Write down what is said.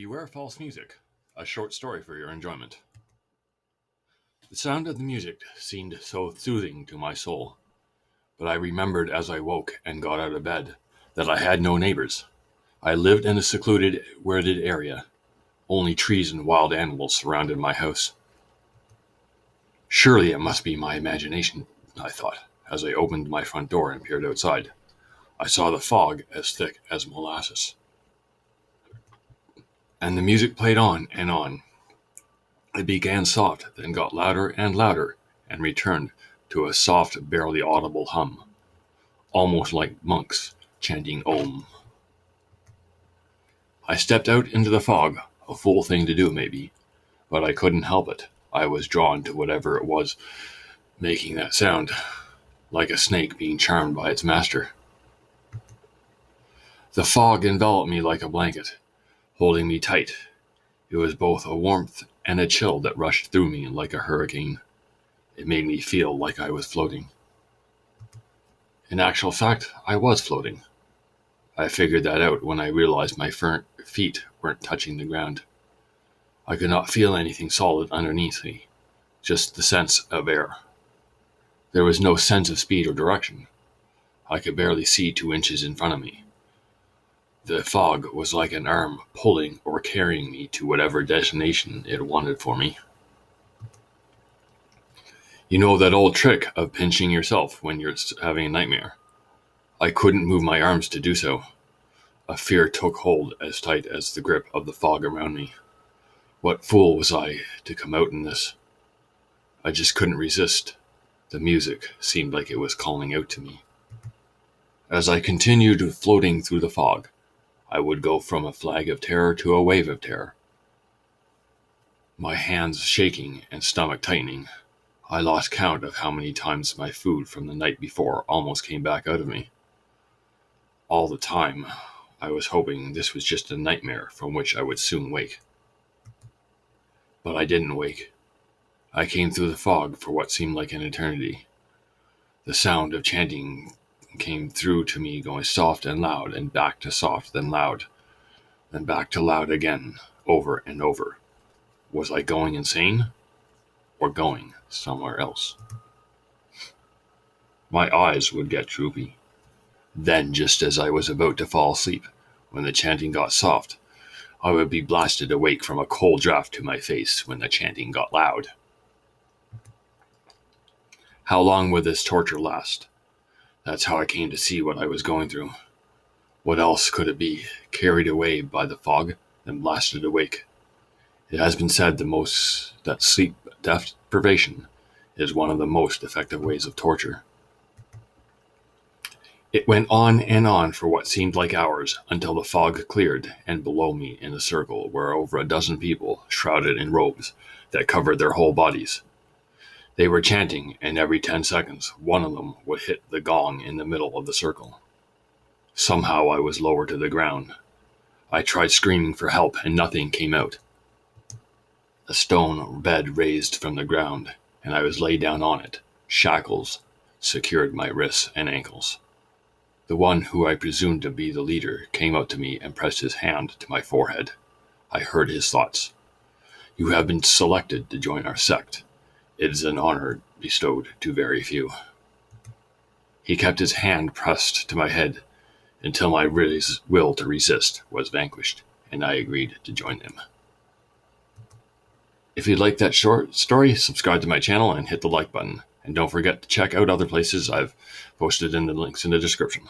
Beware false music, a short story for your enjoyment. The sound of the music seemed so soothing to my soul, but I remembered as I woke and got out of bed that I had no neighbors. I lived in a secluded, wooded area. Only trees and wild animals surrounded my house. Surely it must be my imagination, I thought, as I opened my front door and peered outside. I saw the fog as thick as molasses. And the music played on and on. It began soft, then got louder and louder, and returned to a soft, barely audible hum, almost like monks chanting Om. I stepped out into the fog, a fool thing to do maybe, but I couldn't help it. I was drawn to whatever it was making that sound, like a snake being charmed by its master. The fog enveloped me like a blanket, holding me tight. It was both a warmth and a chill that rushed through me like a hurricane. It made me feel like I was floating. In actual fact, I was floating. I figured that out when I realized my feet weren't touching the ground. I could not feel anything solid underneath me, just the sense of air. There was no sense of speed or direction. I could barely see 2 inches in front of me. The fog was like an arm pulling or carrying me to whatever destination it wanted for me. You know that old trick of pinching yourself when you're having a nightmare? I couldn't move my arms to do so. A fear took hold as tight as the grip of the fog around me. What fool was I to come out in this? I just couldn't resist. The music seemed like it was calling out to me. As I continued floating through the fog, I would go from a flag of terror to a wave of terror. My hands shaking and stomach tightening. I lost count of how many times my food from the night before almost came back out of me. All the time, I was hoping this was just a nightmare from which I would soon wake. But I didn't wake. I came through the fog for what seemed like an eternity. The sound of chanting came through to me, going soft and loud, and back to soft, then loud, then back to loud again, over and over. Was I going insane? Or going somewhere else? My eyes would get droopy. Then, just as I was about to fall asleep, when the chanting got soft, I would be blasted awake from a cold draft to my face when the chanting got loud. How long would this torture last? That's how I came to see what I was going through. What else could it be? Carried away by the fog, then blasted awake. It has been said that sleep deprivation is one of the most effective ways of torture. It went on and on for what seemed like hours until the fog cleared, and below me in a circle were over a dozen people shrouded in robes that covered their whole bodies. They were chanting, and every 10 seconds, one of them would hit the gong in the middle of the circle. Somehow I was lowered to the ground. I tried screaming for help, and nothing came out. A stone bed raised from the ground, and I was laid down on it. Shackles secured my wrists and ankles. The one who I presumed to be the leader came up to me and pressed his hand to my forehead. I heard his thoughts. "You have been selected to join our sect. It is an honor bestowed to very few." He kept his hand pressed to my head until my will to resist was vanquished, and I agreed to join them. If you liked that short story, subscribe to my channel and hit the like button. And don't forget to check out other places I've posted in the links in the description.